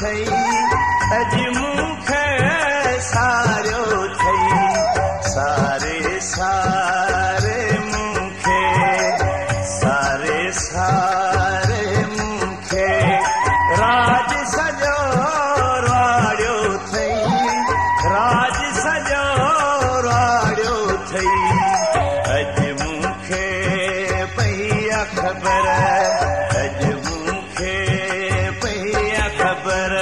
थई अज मूंखे सारियो थई सारे सारे मूंखे सारे सारे मूंखे राज सजो राड़ियो थई राज सजो राड़ियो थई अज मूंखे पई ख़बर अज मूंखे पई ख़बर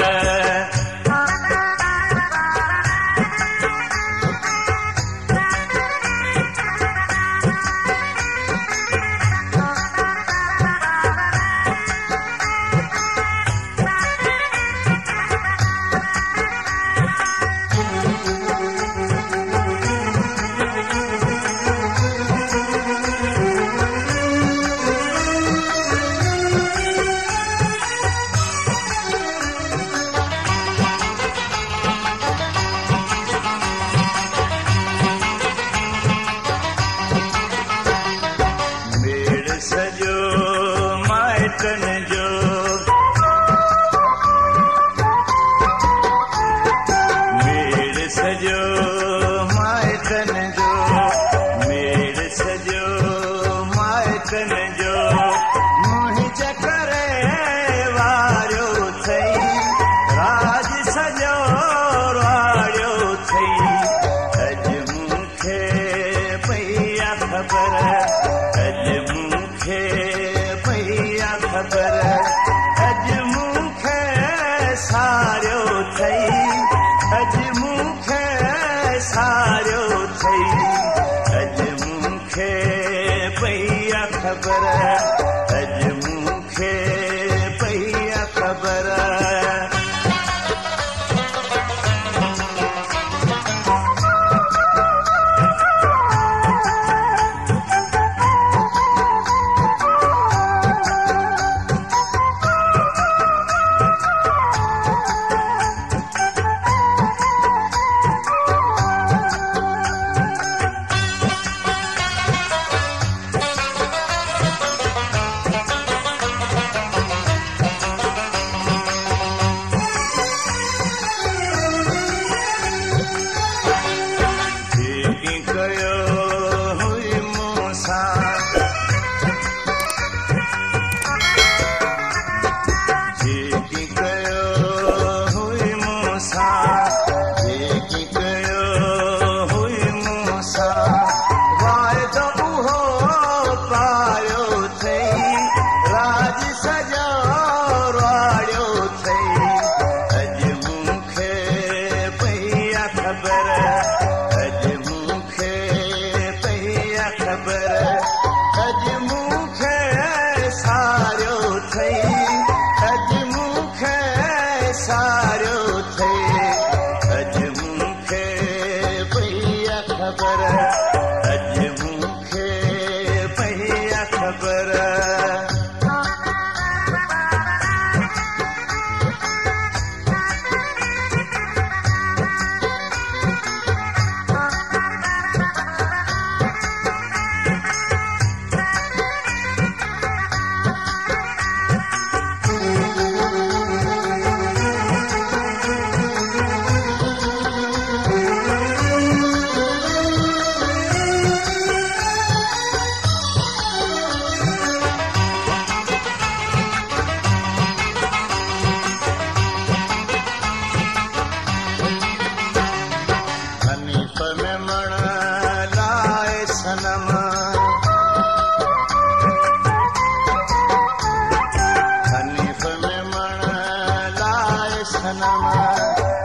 सजो माइटन जो मेड़ सजो माइटन जो मेड़ सजो माइटन जो मुंहिंज करे वारियो थई राज सजो राड़ियो थई अज मूंखे पई ख़बर अज मूंखे पई ख़बर अज मूंखे सारियो थई अज मूंखे सारियो थई अज मूंखे पई ख़बर अज मूंखे पई ख़बर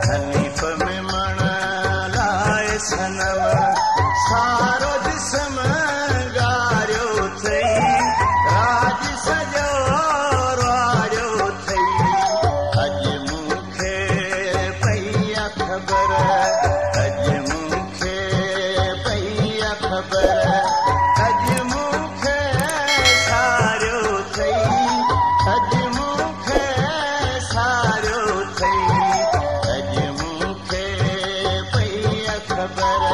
हनीफ में मण लाए सनम सारो जिस्म गारियो थई राज सजो राड़ियो थई अज मूंखे पई ख़बर अज मूंखे पई ख़बर अज मूंखे सारियो थई अज मूंखे सारियो थई अज मूंखे पई ख़बर